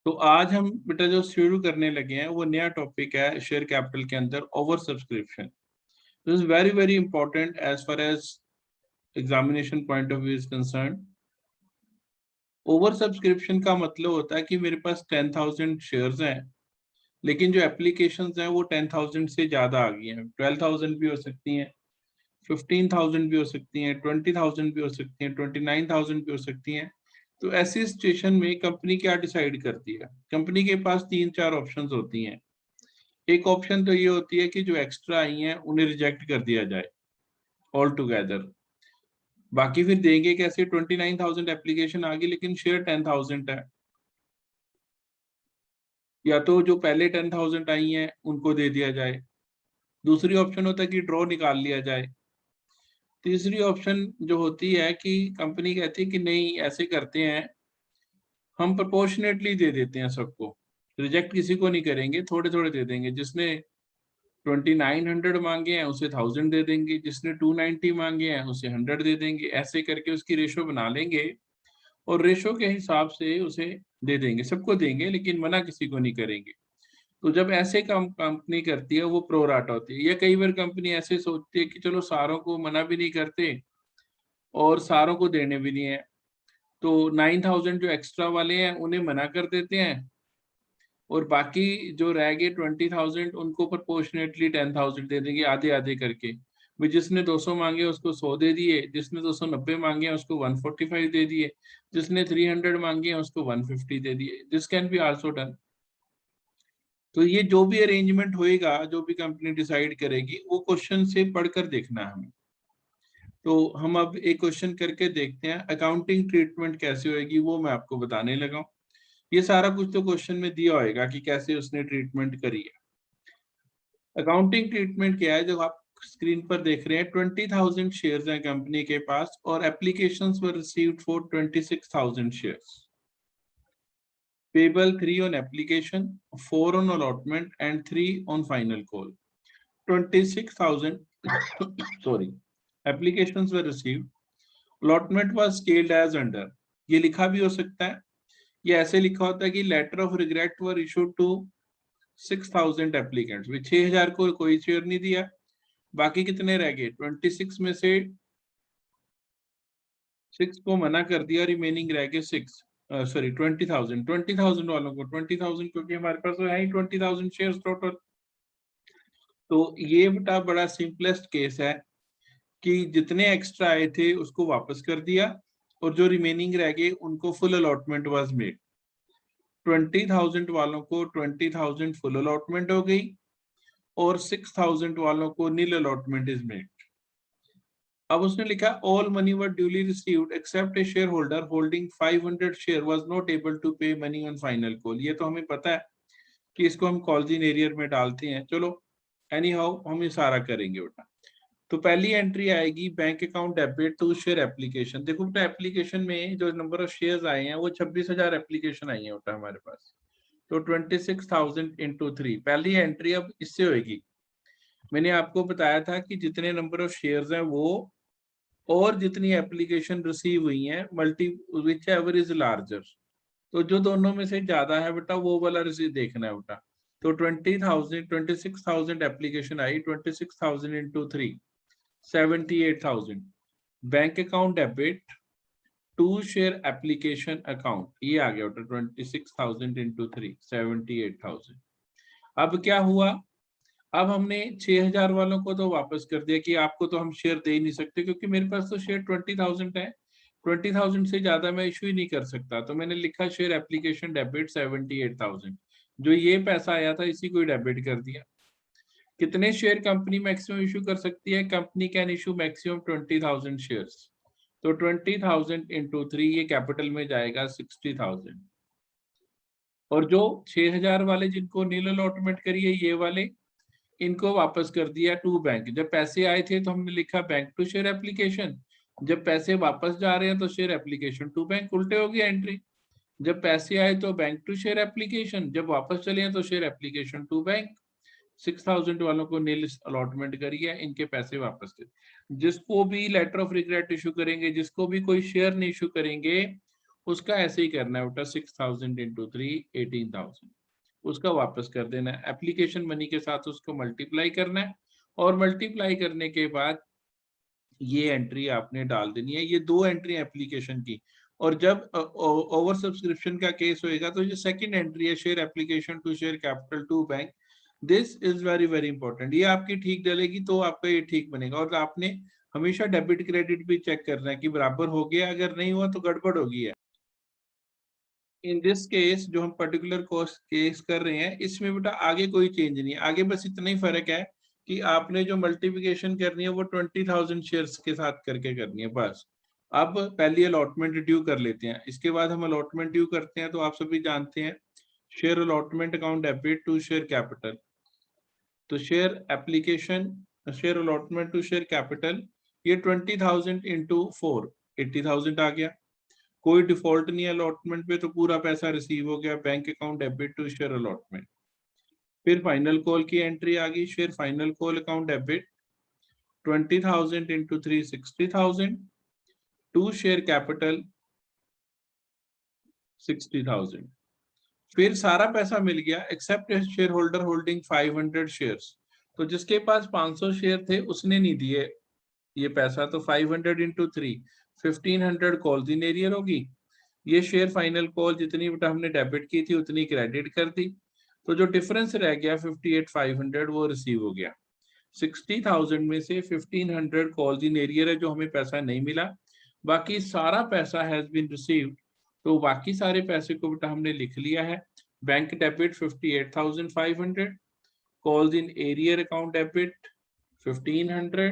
तो आज हम बेटा जो शुरू करने लगे हैं वो नया टॉपिक है शेयर कैपिटल के अंदर over subscription. This is very very important as far as examination point of view is concern. Over subscription का मतलब होता है कि मेरे पास 10,000 शेयर्स हैं, लेकिन जो एप्लीकेशंस हैं वो 10,000 से ज्यादा आ गई हैं। 12,000 भी हो सकती हैं, 15,000 भी हो सकती हैं, 20,000 भी हो सकती हैं, 29,000 भी हो सकती हैं। तो ऐसी सिचुएशन में कंपनी क्या डिसाइड करती है? कंपनी के पास तीन चार ऑप्शंस होती हैं। एक ऑप्शन तो ये होती है कि जो एक्स्ट्रा आई हैं उन्हें रिजेक्ट कर दिया जाए ऑल टुगेदर। बाकी फिर देंगे कैसे? 29,000 एप्लीकेशन आ गई लेकिन शेयर 10,000 है। या तो जो पहले 10,000 आई हैं उनको दे दिया जाए। दूसरी ऑप्शन होता है कि ड्रॉ निकाल लिया जाए। तीसरी ऑप्शन जो होती है कि कंपनी कहती है कि नहीं, ऐसे करते हैं, हम प्रोपोर्शनेटली दे देते हैं सबको, रिजेक्ट किसी को नहीं करेंगे, थोड़े थोड़े दे देंगे। जिसने 2900 मांगे हैं उसे 1000 दे देंगे, जिसने 290 मांगे हैं उसे 100 दे देंगे। ऐसे करके उसकी रेशो बना लेंगे और रेशो के हिसाब से उसे दे देंगे, सबको देंगे लेकिन मना किसी को नहीं करेंगे। तो जब ऐसे काम कंपनी करती है वो प्रो राटा होती है। या कई बार कंपनी ऐसे सोचती है कि चलो सारों को मना भी नहीं करते और सारों को देने भी नहीं है, तो 9,000 जो एक्स्ट्रा वाले हैं उन्हें मना कर देते हैं और बाकी जो रह गए 20,000 उनको प्रोपोर्शनेटली 10,000 दे देंगे, आधे आधे करके। भाई जिसने 200 मांगे उसको 100 दे दिए, जिसने 290 मांगे हैं उसको 145 दे दिए, जिसने 300 मांगे हैं उसको 150 दे दिए। This can be also done. तो ये जो भी अरेंजमेंट होएगा, जो भी कंपनी डिसाइड करेगी, वो क्वेश्चन से पढ़कर देखना है हमें। तो हम अब एक क्वेश्चन करके देखते हैं अकाउंटिंग ट्रीटमेंट कैसे होएगी, वो मैं आपको बताने लगा हूं। ये सारा कुछ तो क्वेश्चन में दिया होएगा कि कैसे उसने ट्रीटमेंट करी है। अकाउंटिंग ट्रीटमेंट क्या है? जो आप स्क्रीन पर देख रहे हैं, 20,000 शेयर्स हैं कंपनी के पास और applications were received for 26,000 shares. Payable 3 on application, 4 on allotment and 3 on final call. 26,000 sorry applications were received. Allotment was scaled as under. ये लिखा भी हो सकता है, ये ऐसे लिखा होता है कि letter of regret were issued to 6,000 applicants. 6,000 को कोई शेयर नहीं दिया, बाकी कितने रह गए? 26 में से 6 को मना कर दिया, रिमेनिंग रह गए 6, सॉरी 20,000 वालों को 20,000, क्योंकि हमारे पास तो है ही 20,000 शेयर्स टोटल। तो ये बेटा बड़ा सिंपलेस्ट केस है कि जितने एक्स्ट्रा आए थे उसको वापस कर दिया और जो रिमेनिंग रह गए उनको फुल अलॉटमेंट वाज मेड। 20,000 वालों को 20,000 फुल अलॉटमेंट हो गई और 6,000 वालों को नील अलॉटमेंट इज मेड। अब उसने लिखा all money were duly received except a share holder holding 500 share was not able to pay money on final call. ये तो हमें पता है कि इसको हम कॉल्जिन एरियर में डालते हैं। चलो एनी हाउ हम ये सारा करेंगे बेटा। तो पहली एंट्री आएगी bank account debit to share application. देखो बेटा एप्लीकेशन में जो नंबर ऑफ शेयर्स आए हैं वो 26,000 एप्लीकेशन आई है बेटा हमारे पास। तो 26,000 इंटू 3 पहली एंट्री अब इससे होगी। मैंने आपको बताया था कि जितने नंबर ऑफ शेयर्स हैं वो और जितनी एप्लीकेशन रिसीव हुई हैं multi which ever is larger, तो जो दोनों में से ज्यादा है बेटा वो वाला रिसीव देखना है बेटा। तो 26,000 एप्लीकेशन आई, 26,000 into 3 78,000। Bank account debit to share application account, ये आ गया बेटा 26,000 इंटू 3 78,000। अब क्या हुआ? अब हमने 6,000 वालों को तो वापस कर दिया कि आपको तो हम शेयर दे ही नहीं सकते क्योंकि मेरे पास तो शेयर 20,000 है, 20,000 से ज्यादा मैं इशू ही नहीं कर सकता। तो मैंने लिखा शेयर एप्लीकेशन डेबिट 78,000। जो ये पैसा आया था इसी को डेबिट कर दिया। कितने शेयर कंपनी मैक्सिमम इशू कर सकती है? Company can issue maximum 20,000 shares. तो 20,000 इंटू 3 ये कैपिटल में जाएगा 60,000। और जो 6,000 वाले जिनको नील अलॉटमेंट करिए ये वाले, इनको वापस कर दिया टू बैंक। जब पैसे आए थे तो हमने लिखा बैंक टू शेयर एप्लीकेशन, जब पैसे वापस जा रहे हैं तो शेयर एप्लीकेशन टू बैंक, उल्टे हो गया एंट्री। जब पैसे आए तो बैंक टू शेयर एप्लीकेशन, जब वापस चले हैं तो शेयर एप्लीकेशन टू बैंक। 6,000 वालों को नील अलॉटमेंट करिए, इनके पैसे वापस कर। जिसको भी लेटर ऑफ रिग्रेट इशू करेंगे, जिसको भी कोई शेयर नहीं इशू करेंगे, उसका ऐसे ही करना है बेटा 6000 इंटू 3 18,000 उसका वापस कर देना है। एप्लीकेशन मनी के साथ उसको मल्टीप्लाई करना है और मल्टीप्लाई करने के बाद ये एंट्री आपने डाल देनी है। ये 2 एंट्री एप्लीकेशन की, और जब ओवर सब्सक्रिप्शन का केस होएगा तो ये सेकंड एंट्री है share application to share capital to bank. This is very very important. ये आपकी ठीक डलेगी तो आपका ये ठीक बनेगा। और आपने हमेशा डेबिट क्रेडिट भी चेक करना है कि बराबर हो गया, अगर नहीं हुआ तो गड़बड़ होगी है। इन दिस केस जो हम पर्टिकुलर कॉस्ट केस कर रहे हैं इसमें बेटा आगे कोई चेंज नहीं है, आगे बस इतना ही फर्क है कि आपने जो मल्टीप्लिकेशन करनी है वो 20,000 शेयर्स के साथ करके करनी है बस। अब पहली अलॉटमेंट ड्यू कर लेते हैं, इसके बाद हम अलॉटमेंट ड्यू करते हैं। तो आप सभी जानते हैं share allotment account debit to share capital. तो share application share allotment to share capital ये 20,000 इंटू 4 80,000 आ गया। कोई डिफॉल्ट नहीं है अलॉटमेंट पे, तो पूरा पैसा रिसीव हो गया। Bank account debit to share allotment. फिर फाइनल कॉल की एंट्री आ गई, share final call account debit 20,000 into 3 60,000 to share capital 60,000। फिर सारा पैसा मिल गया except share holder holding 500 shares. तो जिसके पास 500 शेयर थे उसने नहीं दिए ये पैसा, तो 500 इंटू 3 1500 कॉल्स इन एरियर होगी। ये शेयर फाइनल कॉल जितनी बेटा हमने डेबिट की थी उतनी क्रेडिट कर दी। तो जो डिफरेंस रह गया 58,500 वो रिसीव हो गया। 60,000 में से 1500 कॉल्स इन एरियर है जो हमें पैसा नहीं मिला, बाकी सारा पैसा हैज बीन रिसीव्ड। तो बाकी सारे पैसे को बेटा हमने लिख लिया है। Bank debit 58,500, calls in arrear account debit 1500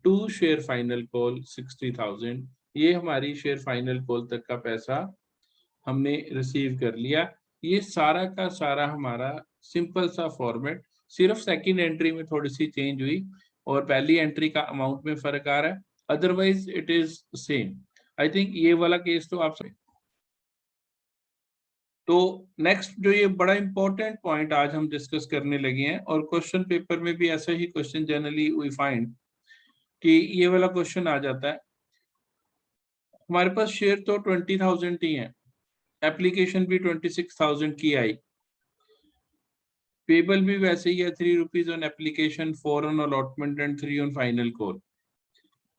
to share final call 60,000। ये हमारी शेयर फाइनल कॉल तक का पैसा हमने रिसीव कर लिया। ये सारा का सारा हमारा सिंपल सा फॉर्मेट, सिर्फ सेकंड एंट्री में थोड़ी सी चेंज हुई और पहली एंट्री का अमाउंट में फर्क आ रहा है, otherwise it is same. I think ये वाला केस तो आप तो नेक्स्ट जो ये बड़ा इंपॉर्टेंट पॉइंट आज हम डिस्कस करने लगे हैं, और क्वेश्चन पेपर में भी ऐसा ही क्वेश्चन जनरली वी फाइंड कि ये वाला क्वेश्चन आ जाता है। हमारे पास शेयर तो 20,000 ही है, एप्लीकेशन भी 26,000 की आई, पेबल भी वैसे ही है 3 rupees on application, 4 on allotment and 3 on final call.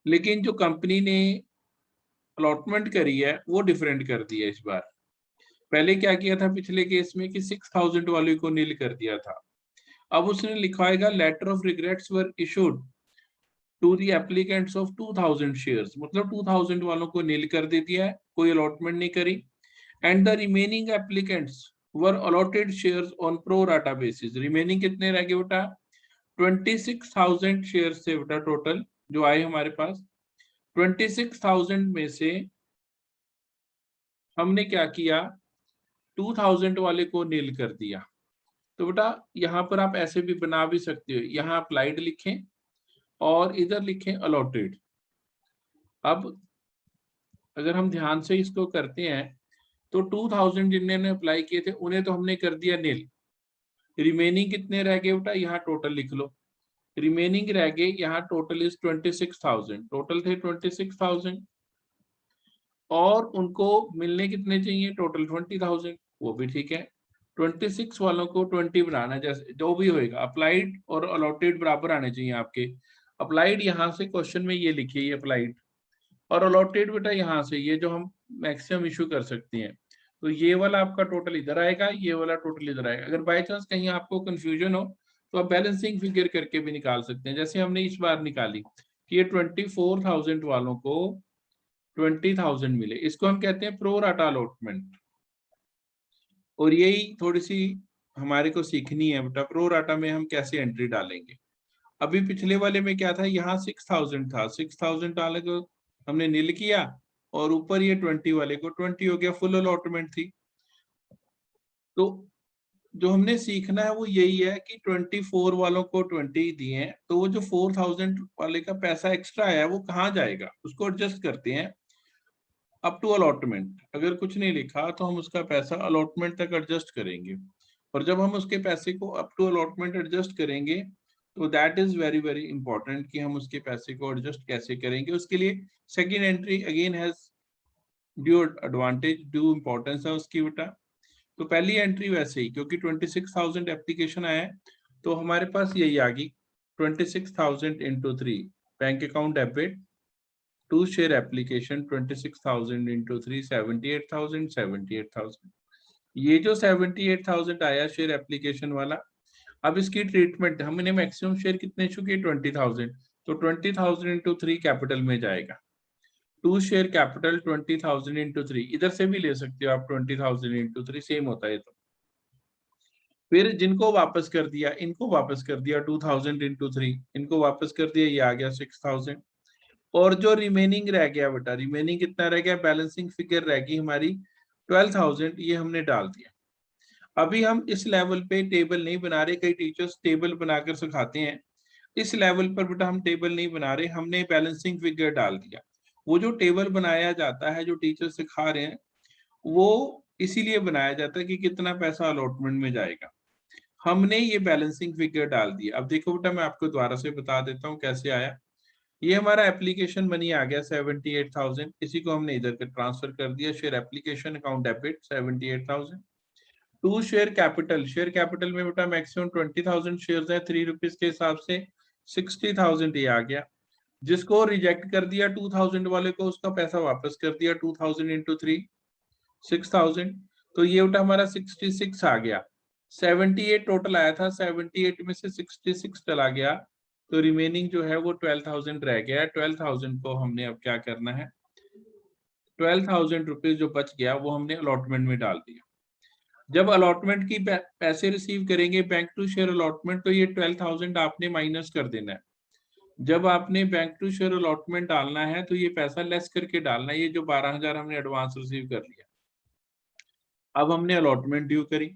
लेकिन जो कंपनी ने अलॉटमेंट करी है वो डिफरेंट कर दी है इस बार। पहले क्या किया था पिछले केस में कि 6,000 वाले को नील कर दिया था। अब उसने लिखवाएगा letter of regrets were issued to the applicants of 2,000 shares, मतलब 2,000 वालों को नील कर दे दिया है, कोई अलॉटमेंट नहीं करी। And the remaining applicants were allotted shares on pro rata basis. Remaining कितने रह गए बेटा 26,000 शेयर्स थे बेटा टोटल जो आए हमारे पास। 26,000 में से हमने क्या किया 2,000 वाले को नील कर दिया। तो बेटा यहाँ पर आप ऐसे भी बना भी सकते हो, यहाँ अप्लाइड लिखें और इधर लिखें अलॉटेड। अब अगर हम ध्यान से इसको करते हैं तो 2,000 जिन्होंने अप्लाई किए थे उन्हें तो हमने कर दिया नील। रिमेनिंग कितने रह गए बेटा यहाँ टोटल लिख लो। रिमेनिंग रह गए यहाँ टोटल इज 26,000, टोटल थे 26,000 और उनको मिलने कितने चाहिए टोटल 20,000, वो भी ठीक है। 26 वालों को 20 बनाना, जैसे जो भी होएगा अप्लाइड और अलॉटेड बराबर आने चाहिए आपके। अप्लाइड यहाँ से क्वेश्चन में ये लिखिए ये अप्लाइड, और अलॉटेड बेटा यहाँ से ये जो हम मैक्सिमम इशू कर सकते हैं। तो ये वाला आपका टोटल इधर आएगा, ये वाला टोटल इधर आएगा। अगर बाय चांस कहीं आपको कंफ्यूजन हो तो आप बैलेंसिंग फिगर करके भी निकाल सकते हैं, जैसे हमने इस बार निकाली कि ये 24,000 वालों को 20,000 मिले, इसको हम कहते हैं प्रो राटा अलॉटमेंट। और यही थोड़ी सी हमारे को सीखनी है बेटा, प्रो राटा में हम कैसे एंट्री डालेंगे। अभी पिछले वाले में क्या था, यहाँ 6,000 था, 6,000 डाले को हमने नील किया और ऊपर ये 20 वाले को 20 हो गया, फुल अलॉटमेंट थी। तो जो हमने सीखना है वो यही है कि 24 वालों को 20 दिए हैं, तो वो जो 4,000 वाले का पैसा एक्स्ट्रा आया वो कहाँ जाएगा उसको एडजस्ट करते हैं अप टू अलॉटमेंट। अगर कुछ नहीं लिखा तो हम उसका पैसा अलॉटमेंट तक एडजस्ट करेंगे, और जब हम उसके पैसे को अप टू अलॉटमेंट एडजस्ट करेंगे तो that is very very important कि हम उसके पैसे को एडजस्ट कैसे करेंगे। उसके लिए second entry again has due advantage, due importance है उसकी बेटा। तो पहली एंट्री वैसे ही, क्योंकि 26,000 एप्लीकेशन आया है, तो हमारे पास यही आ गई 26,000 into 3 bank account debit to share application 26,000 into 3 78,000 78,000। ये जो 78,000 आया शेयर एप्लीकेशन वाला, अब इसकी ट्रीटमेंट हमने मैक्सिमम शेयर कितने इशू किए 20,000, तो 20,000 इंटू 3 कैपिटल में जाएगा। टू शेयर कैपिटल 20,000 इंटू 3, इधर से भी ले सकते हो आप 20,000 इंटू 3, सेम होता है। तो फिर जिनको वापस कर दिया, इनको वापस कर दिया 2,000 इंटू 3, इनको वापस कर दिया, ये आ गया 6,000। और जो रिमेनिंग रह गया बेटा, रिमेनिंग कितना रह गया, बैलेंसिंग फिगर रह गई हमारी 12,000, ये हमने डाल दिया। अभी हम इस लेवल पे टेबल नहीं बना रहे, कई टीचर्स टेबल बनाकर सिखाते हैं, इस लेवल पर बेटा हम टेबल नहीं बना रहे, हमने बैलेंसिंग फिगर डाल दिया। वो जो टेबल बनाया जाता है, जो टीचर सिखा रहे हैं, वो इसीलिए बनाया जाता है कि कितना पैसा अलॉटमेंट में जाएगा। हमने ये बैलेंसिंग फिगर डाल दी। अब देखो बेटा, मैं आपको दोबारा से बता देता हूँ कैसे आया। ये हमारा एप्लीकेशन मनी आ गया 78,000, इसी को हमने इधर के ट्रांसफर कर दिया, share application account debit 78,000 to share capital. Share capital में बेटा मैक्सिमम 20,000 शेयर है, 3 रुपीज के हिसाब से 60,000 ये आ गया। जिसको रिजेक्ट कर दिया 2,000 वाले को, उसका पैसा वापस कर दिया 2,000 इंटू 3 6,000। तो ये बेटा हमारा 66 आ गया। 78 टोटल आया था, 78 में से 66 चला गया, तो रिमेनिंग जो है वो 12,000 रह गया। 12,000 को हमने अब क्या करना है, 12,000 रुपीज जो बच गया वो हमने अलॉटमेंट में डाल दिया। जब अलॉटमेंट की पैसे रिसीव करेंगे बैंक टू शेयर अलॉटमेंट, तो ये 12,000 आपने माइनस कर देना है। जब आपने बैंक टू शेयर अलॉटमेंट डालना है, तो ये पैसा लेस करके डालना है, ये जो 12,000 हमने एडवांस रिसीव कर लिया। अब हमने अलॉटमेंट ड्यू करी।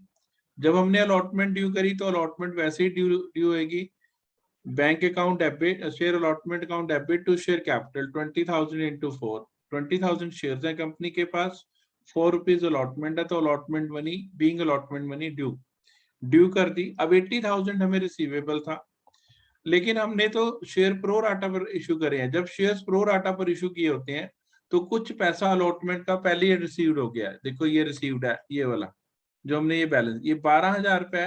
जब हमने अलॉटमेंट ड्यू करी, तो अलॉटमेंट वैसे ही ड्यू होगी। Bank account debit, share allotment account debit to share capital 20,000 into 4, 20,000 share है कंपनी के पास, 4 रुपीज अलॉटमेंट है, तो allotment money being allotment money due कर दी। अब 80,000 हमें रिसीवेबल था, लेकिन हमने तो शेयर प्रो राटा पर इशू करे हैं। जब शेयर्स प्रो राटा पर इशू किए होते हैं, तो कुछ पैसा अलॉटमेंट का पहले ही रिसीव्ड हो गया है। देखो ये रिसीव्ड है, ये वाला जो हमने ये बैलेंस, ये 12,000 रुपए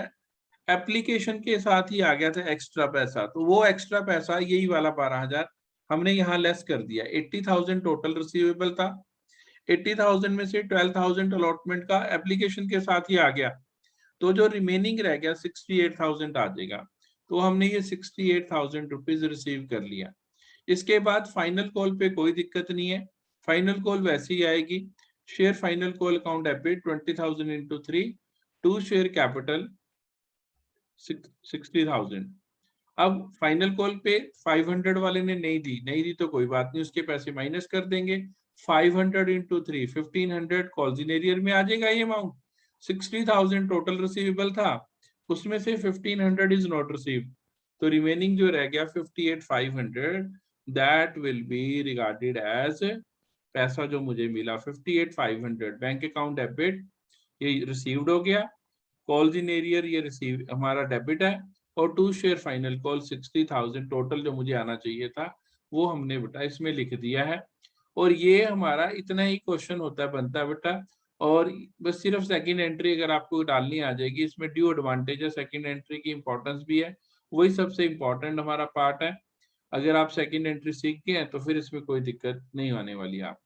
एप्लीकेशन के साथ ही आ गया था एक्स्ट्रा पैसा, तो वो एक्स्ट्रा पैसा यही वाला 12,000 हमने यहाँ लेस कर दिया। 80,000 टोटल रिसीवेबल था, 80,000 में से 12,000 अलॉटमेंट का एप्लीकेशन के साथ ही आ गया, तो जो रिमेनिंग रह गया 68,000 आ जाएगा। तो हमने ये 68,000 रुपीज रिसीव कर लिया। इसके बाद फाइनल कॉल पे कोई दिक्कत नहीं है, फाइनल कॉल वैसे ही आएगी। Share final call account debit 20,000 into 3 to share capital 60,000। अब फाइनल कॉल पे 500 वाले ने नहीं दी तो कोई बात नहीं, उसके पैसे माइनस कर देंगे। 500 इंटू 3 1500 कॉल्स इन एरियर में आ जाएगा ये अमाउंट। 60,000 टोटल रिसीवेबल था, उसमें से 1500 इज नॉट रिसीव, तो रिमेनिंग जो रह गया 58,500 that will be regarded as पैसा जो मुझे मिला 58,500 बैंक अकाउंट डेबिट, ये रिसीव्ड हो गया। कॉल्स इन एरियर ये रिसीव हमारा डेबिट है, और to share final call 60,000 total जो मुझे आना चाहिए था वो हमने बेटा इसमें लिख दिया है। और ये हमारा इतना ही क्वेश्चन होता है, बनता है बेटा। और बस सिर्फ सेकंड एंट्री अगर आपको डालनी आ जाएगी, इसमें ड्यू एडवांटेज है, सेकंड एंट्री की इंपॉर्टेंस भी है, वही सबसे इंपॉर्टेंट हमारा पार्ट है। अगर आप सेकंड एंट्री सीख गए हैं तो फिर इसमें कोई दिक्कत नहीं आने वाली आप